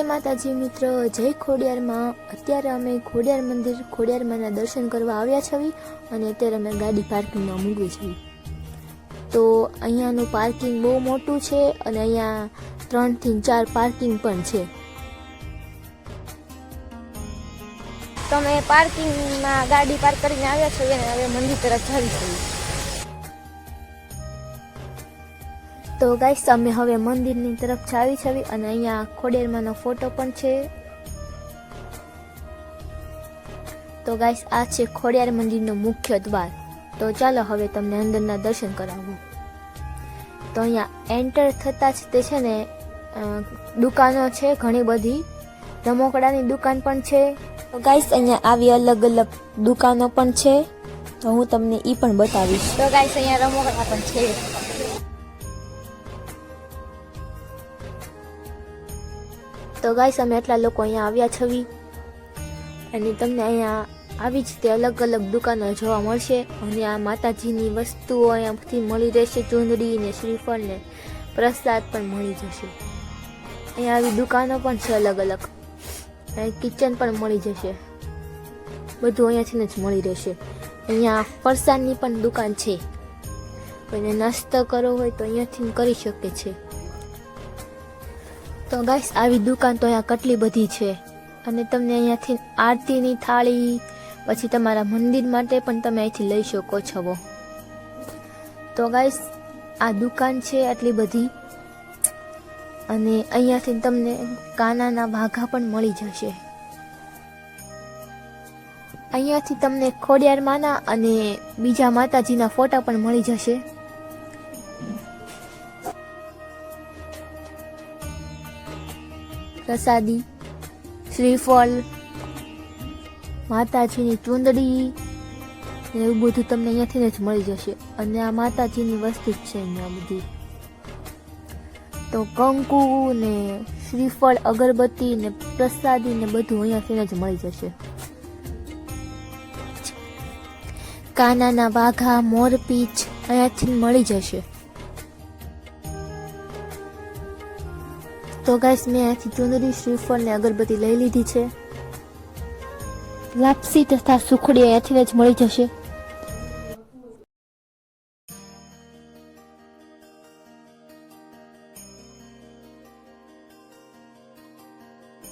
માતાજી મિત્રો, જય ખોડિયારમાં। અત્યારે અમે ખોડિયાર મંદિર ખોડિયારમાંના દર્શન કરવા આવ્યા છીએ અને અત્યારે અમે ગાડી પાર્કિંગમાં મૂકવી છે। તો અહીંયાનું પાર્કિંગ બહુ મોટું છે અને અહીંયા 3 થી 4 પાર્કિંગ પણ છે। તો અમે પાર્કિંગમાં ગાડી પાર્ક કરીને આવ્યા છીએ અને હવે મંદિર તરફ જઈએ છીએ। તો ગાઈસ અમે હવે મંદિરની તરફ જાવી છે અને અહીંયા ખોડિયારમાંનો ફોટો પણ છે। તો ગાઈસ આ છે ખોડિયાર મંદિરનો મુખ્ય દ્વાર। તો ચાલો હવે તમને અંદરના દર્શન કરાવું। તો અહીંયા એન્ટર થતા જ તે છે ને દુકાનો છે ઘણી બધી, રમકડાની દુકાન પણ છે। તો ગાઈસ અહીંયા આવી અલગ અલગ દુકાનો પણ છે, તો હું તમને ઈ પણ બતાવીશ। તો ગાઈસ અહીંયા રમકડા પણ છે। તો ગાઈસ અમે એટલા લોકો અહીંયા આવ્યા છીએ અને તમને અહીંયા આવી જ તે અલગ અલગ દુકાનો જોવા મળશે અને આ માતાજીની વસ્તુઓ અહીંયાથી મળી રહેશે, ચૂંદડી ને શ્રીફળ ને પ્રસાદ પણ મળી જશે। અહીંયા આવી દુકાનો પણ છે અલગ અલગ, કિચન પણ મળી જશે, બધું અહીંયાથી જ મળી રહેશે। અહીંયા ફરસાણની પણ દુકાન છે, કોઈને નાસ્તો કરવો હોય તો અહીંયાથી કરી શકે છે। તો ગાઈસ આવી દુકાન તો અહીંયા કેટલી બધી છે અને તમને અહીંયાથી આરતીની થાળી પછી તમારા મંદિર માટે પણ તમે અહીંથી લઈ શકો છો। તો ગાઈસ આ દુકાન છે આટલી બધી અને અહીંયાથી તમને કાનાના વાઘા પણ મળી જશે। અહીંયાથી તમને ખોડિયારમાંના અને બીજા માતાજીના ફોટા પણ મળી જશે। પ્રસાદી, શ્રીફળ, માતાજીની ચૂંદડી એવું બધું તમને અહીંયાથી જ મળી જશે અને આ માતાજીની વસ્તુ જ છે અહીંયા બધી। તો કંકુ ને શ્રીફળ, અગરબત્તી ને પ્રસાદી ને બધું અહીંયાથી જ મળી જશે। કાનાના વાઘા, મોરપીંછ અહીંયાથી મળી જશે। તો ગાઈસ મેં અહીંયાથી ચૂંદડી, શ્રીફળ ને અગરબત્તી લઈ લીધી છે। લાપસી તથા સુખડી અહીંયાથી જ મળી જશે।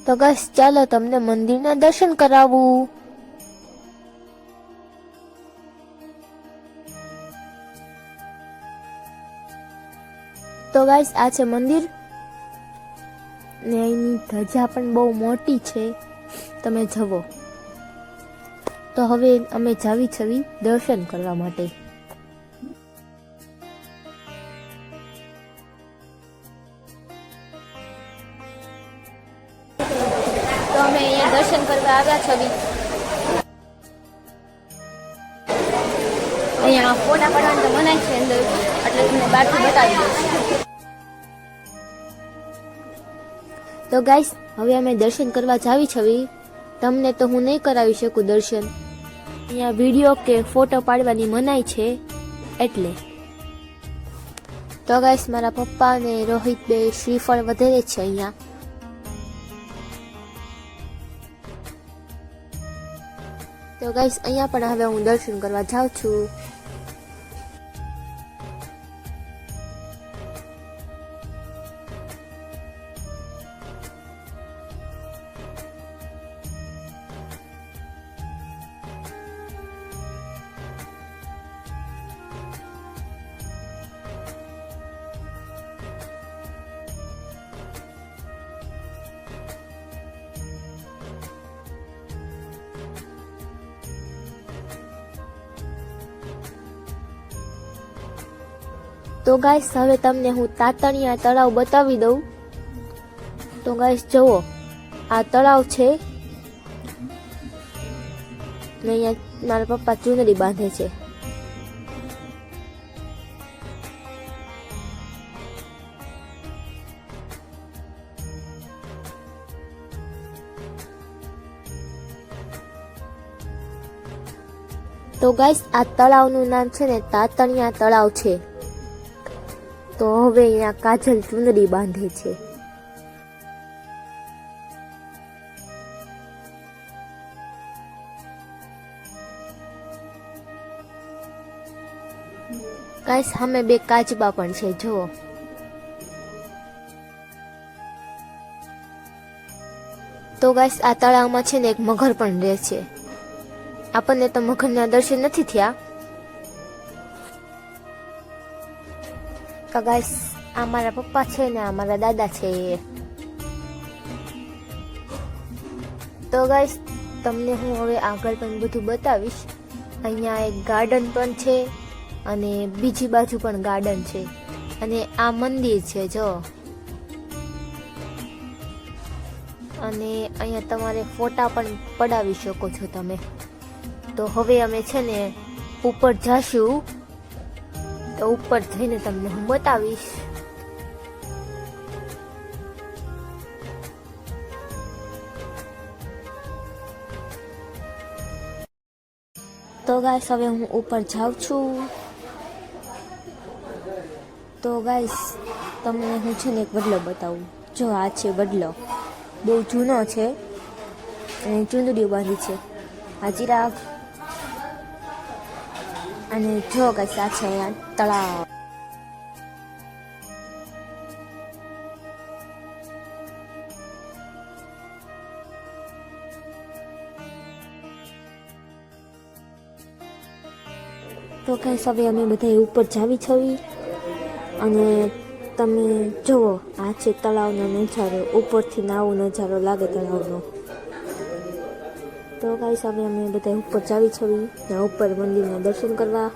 તો ગાઈસ ચાલો તમને મંદિરના દર્શન કરાવું। તો ગાઈસ આ છે મંદિર ને એની ધજા પણ બહુ મોટી છે, તમે જુઓ। તો હવે અમે જાવી છીએ દર્શન કરવા માટે। તો અમે અહીંયા દર્શન કરવા આવ્યા છીએ। અહીંયા ફોટા પાડવાનું તો મનાય છે અંદર, એટલે તમને બહારથી બતાવી દઈશ। તો ગાઈસ હવે અમે દર્શન કરવા જાવી છીએ। તમને તો હું નહીં કરાવી શકું દર્શન, અહીંયા વિડીયો કે ફોટો પાડવાની મનાઈ છે એટલે। તો ગાઈસ મારા પપ્પા અને રોહિત બે શ્રીફળ વધેરે છે અહીંયા। તો ગાઈસ અહીંયા પણ હવે હું દર્શન કરવા જાઉં છું। તો ગાઈસ હવે તમને હું તાતણિયા તળાવ બતાવી દઉં। તો ગાઈસ જુઓ આ તળાવ છે ને અહીંયા મારા પપ્પા ચૂંદડી બાંધે છે। તો ગાઈસ આ તળાવનું નામ છે ને તાતણિયા તળાવ છે। તો હવે અહીંયા કાજલ ચુંદડી બાંધે છે। ગાઈસ સામે બે કાચબા પણ છે, જુઓ. તો ગાઈસ આ તળાવમાં છે ને એક મગર પણ રહે છે. આપણને તો મગરના દર્શન નથી થયા. તો ગાઈસ આ મારા પપ્પા છે ને આ મારા દાદા છે. તો ગાઈસ તમને હું હવે આગળ પણ બધું બતાવીશ. અહીંયા એક ગાર્ડન પણ છે અને બીજી બાજુ પણ ગાર્ડન છે અને આ મંદિર છે જો. અને અહીંયા તમારે ફોટા પણ પડાવી શકો છો તમે. તો હવે અમે છે ને ઉપર જાશું, તો ઉપર જઈને તમને હું બતાવીશ. તો ગાઈસ હવે હું ઉપર જાઉં છું. તો ગાઈસ તમને હું છે ને એક વડલો બતાવું. જો આ છે વડલો, બહુ જૂનો છે અને ચૂંદડીઓ બાંધી છે. આ ચિરાગ અને જો ગાઈસ આ છે અહીંયા તળાવ. તો ગાઈસ હવે અમે બધા ઉપર જાવી છવી અને તમે જુઓ આ છે તળાવનો નજારો. ઉપરથી આવો નજારો લાગે તળાવનો. તો ગાઈસ હવે અમે બધા ઉપર જાવી છવી ને ઉપર મંદિરના દર્શન કરવા.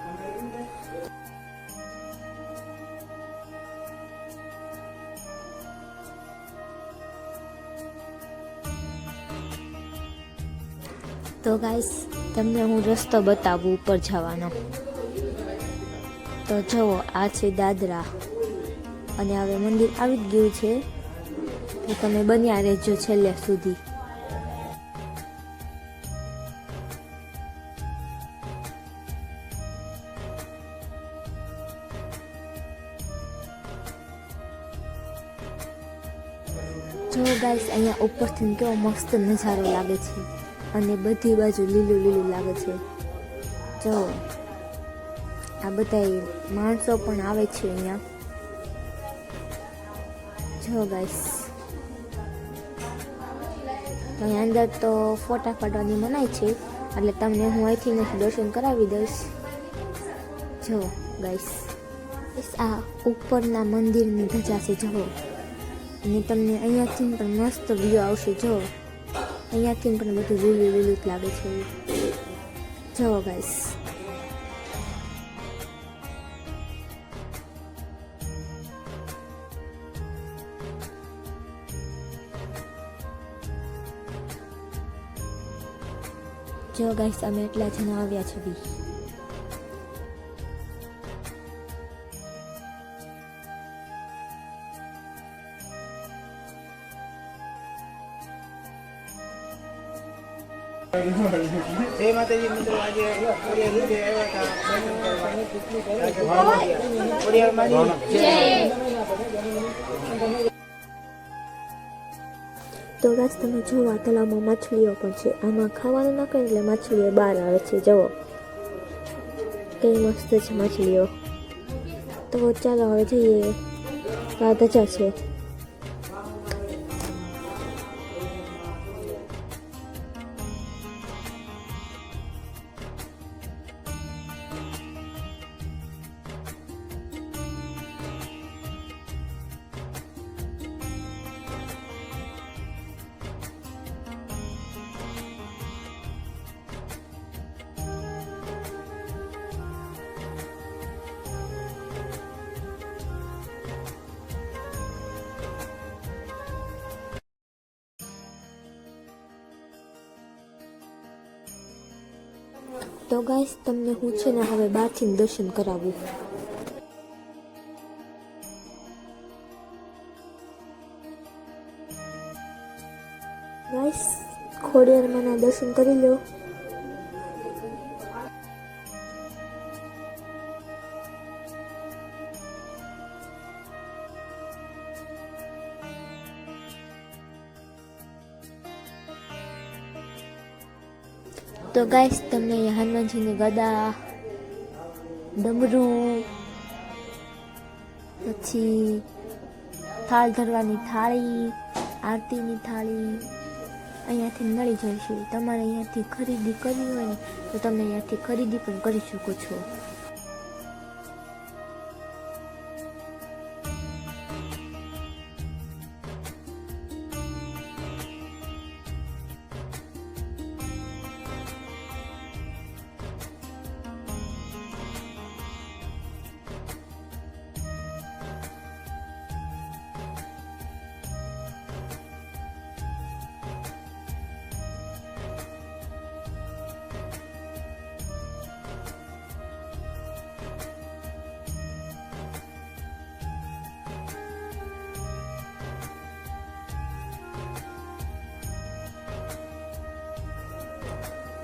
તો ગાઈસ તમને હું રસ્તો બતાવું ઉપર જવાનો. તો જુઓ આ છે દાદરા અને હવે મંદિર આવી જ ગયું છે. તો તમે બન્યા રહેજો છેલ્લે સુધી. જો ગાઈસ અહીંયા ઉપરથી કેવો મસ્ત નજારો લાગે છે અને બધી બાજુ લીલું લીલું લાગે છે. જો આ બધા માણસો પણ આવે છે અહીંયા. જો ગાઈસ અહીંયા અંદર તો ફોટા પાડવાની મનાઈ છે, એટલે તમને હું અહીંથી નથી દર્શન કરાવી દઈશ. જો ગાઈસ આ ઉપરના મંદિરની ધજા છે જુઓ. અને તમને અહીંયાથી પણ મસ્ત વ્યૂ આવશે. જો અહીંયાથી પણ બધું લીલું લીલું લાગે છે. જુઓ ગાઈસ જો ગાઈસ અમે એટલા જણા આવ્યા છે બી. જય માતાજી મિત્રો, આજે ખોડિયાર રીતે આવ્યા હતા ખોડિયાર માની. તો ગાઈસ તમે જુઓ આ તળાવમાં માછલીઓ પણ છે. આમાં ખાવાનું નાખે એટલે માછલીઓ બહાર આવે છે. જુઓ કઈ મસ્ત છે માછલીઓ. તો ચાલો હવે જઈએ. આ ધજા છે. તો ગાઈસ તમને હું છે ને હવે બહારથી દર્શન કરાવું. ગાઈસ ખોડિયાર માના દર્શન કરી લો. તો ગાઈસ તમને હનુમાનજીની ગદા, ડમરું પછી થાળ ધરવાની થાળી, આરતીની થાળી અહીંયાથી મળી જશે. તમારે અહીંયાથી ખરીદી કરવી હોય ને તો તમે અહીંયાથી ખરીદી પણ કરી શકો છો.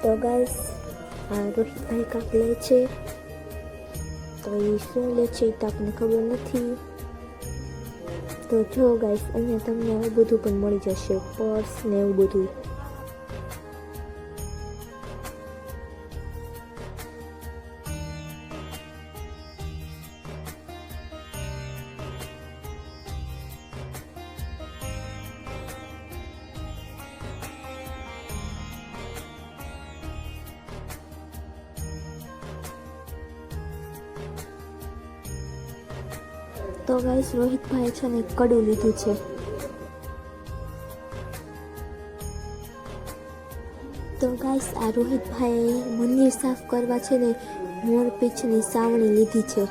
તો ગાઈસ આ રોહિતભાઈ કાંક લે છે, તો એ શું લે છે એ તો આપણને ખબર નથી. તો જો ગાઈસ અહીંયા તમને એવું બધું પણ મળી જશે, પર્સ ને એવું બધું. તો ગાઈસ રોહિતભાઈ છે ને કડું લીધું છે. તો ગાઈસ આ રોહિતભાઈ મંદિર સાફ કરવા છે ને મોરપીંછની સાવણી લીધી છે.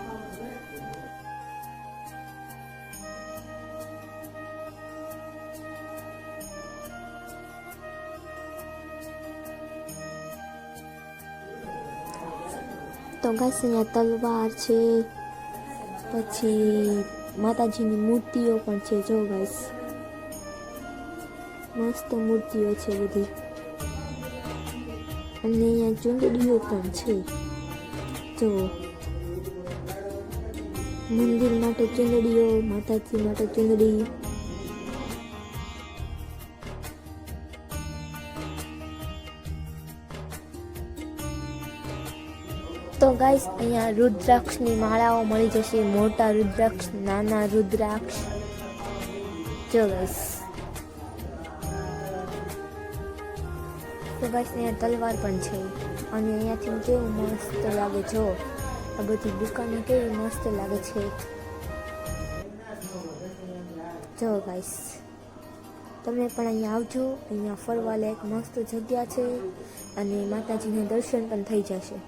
તો ગાઈસ અહીંયા તલવાર છે, પછી માતાજીની મૂર્તિઓ પણ છે. જો ગાઈસ મસ્ત મૂર્તિઓ છે બધી, અને અહીંયા ચૂંદડીઓ પણ છે. જો મંદિર માટે ચૂંદડીઓ, માતાજી માટે ચૂંદડી. તો ગાઈસ અહીંયા રુદ્રાક્ષની માળાઓ મળી જશે, મોટા રુદ્રાક્ષ, નાના રુદ્રાક્ષ. જો ગાઈસ તો ગાઈસ અહીંયા તલવાર પણ છે, અને અહીંયાથી કેવું મસ્ત લાગે. જો આ બધી દુકાનો કેવી મસ્ત લાગે છે. જો ગાઈસ તમે પણ અહીંયા આવજો, અહીંયા ફરવા લાયક મસ્ત જગ્યા છે, અને માતાજીના દર્શન પણ થઈ જશે.